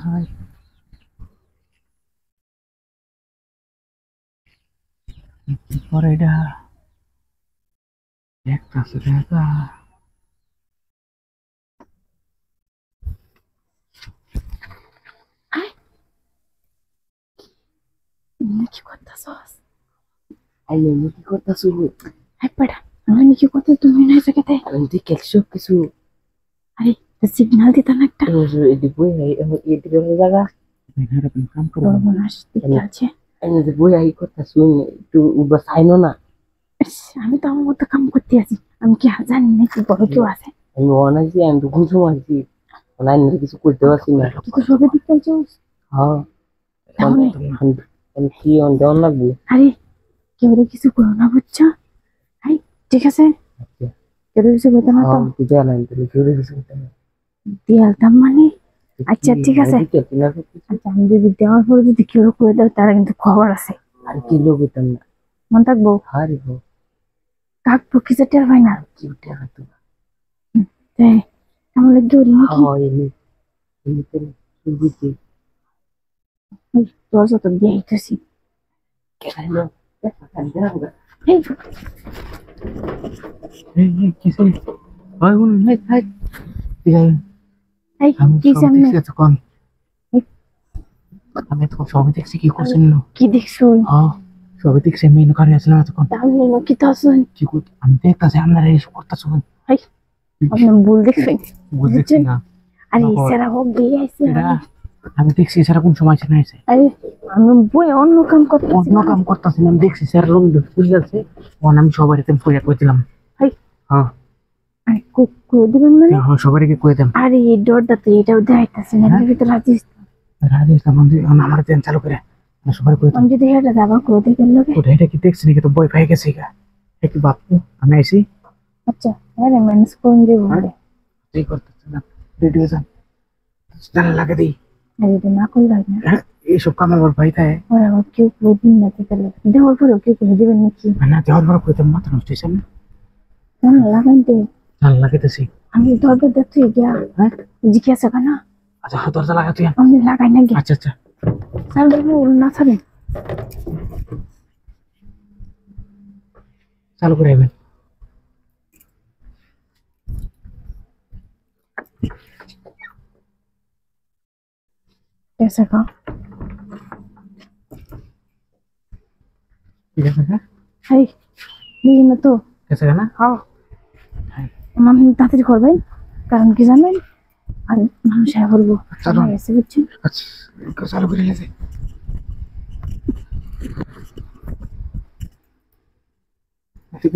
হায় কি করে এটা একটা দেখা কি করতেছস? আইলে কি করতেছো পেড়া আমি কি করতে তুমি নাই জায়গাতে? আমি দেখে সব কিছু আরে সিগন্যাল দিতা না একটা এটি বই এটি কোনো জায়গা এখানে তুমি কাম করো সর্বনাশ দেখতে আছে। আমি যে বই আই করতেছো একটু উবা সাইনো না ইস, আমি তো আমার মতো কাম করতে আছি, আমি কি জানি না কি বড় কেউ আছে? আমি অনাইছি আমি তো ঘুম আসছি অনলাইনে কিছু করতে পারছি না তুই তো সবে দেখতে আছিস। হ্যাঁ তাহলে আমি কি অন দেওয়ান লাগবে আরে কেউ কিছু করো না বুঝছো? হাই ঠিক আছে, কেউ কিছু করতে না তো তুই দেওয়া নাই তাহলে কেউ কিছু করতে না দিয়ালতাম মানে। আচ্ছা ঠিক আছে, আচ্ছা আমি যদি দেওয়ার পরে যদি কেউ করে দেয় তারা কিন্তু খবর আছে। আর কি লোক হইতাম না মন থাকবো আরে হো কাক পক্ষী চেটার হয় না কি টাকা তো তাই তাহলে গৌরী নাকি হ্যাঁ এমনিতে বুঝছি তোর যত বিয়ে হইতেছি। কেন এই কিসে হয় কোন নাই থাক ঠিক আছে এই আমি কি সব সামনে দেখছি এতক্ষণ আমি তো সবই দেখছি কি করছেন কি দেখছো? হ্যাঁ সবই দেখছি আমি ইনকারি আসলাম এতক্ষণ তাহলে কি তো আছেন? কি করতে আমি দেখতেছি আপনারা এইসব করতেছো এই আপনি ভুল দেখছেন। বুঝতেছি না আরে সেরা হোক বিয়ে আইছে এটা আমি দেখছি স্যার কোন সময় ছিল আইছে আরে আমি বই অন্য কাম করতেছি অন্য কাম করতেছি না আমি দেখছি স্যার রুম খুলে যাচ্ছে ওখানে আমি সবাই ফোয়া করে দিলাম এই হ্যাঁ আরে করে দিবেন মানে? হ্যাঁ সবাইকে করে দিলাম আরে এই ডরটা তো এটাও দেখাইতেছে না, এর ভিতরে রাজি রাজি ইসলাম আমার দেন চালু করে সবাই করে আমি যদি এটা দাবা করে দিবেন লোকে। ওটা এটা কি দেখছি নাকি তো বই পাই গেছে গা একটু বাপু আমি আইছি আচ্ছা আরে ম্যানেজ করে দিব বলে এই করতেছে না ভিডিও যান জানা লাগে দিই আরে এটা না করলে হয় না। এইসব কাম আমার ভাই থাকে ওরা আবার কেউ করে দিন না তাহলে দেওয়ার পরেও কেউ করে দিবেন নাকি? না দেওয়ার পর কইতে মাথা নষ্ট হয়েছে না না লাগাইতে জানা লাগাইতেছি আমি দরকার দেখতে গিয়া হ্যাঁ জিজ্ঞাসা কেনা আচ্ছা দরজা লাগা তুই আমি লাগাই না গিয়া আচ্ছা আচ্ছা চাল দেবো না ছাড়েন চালু করে আইবেন कैसा का ঠিক আছে হ্যাঁ है नहीं ना तो কেসে না हाँ আমি তাড়াতাড়ি করবেন কারণ কি জানেন আমি মানুষ হ্যাঁ বলবো চলো। এসে বুঝছেন আচ্ছা চালু করে গেছে ঠিক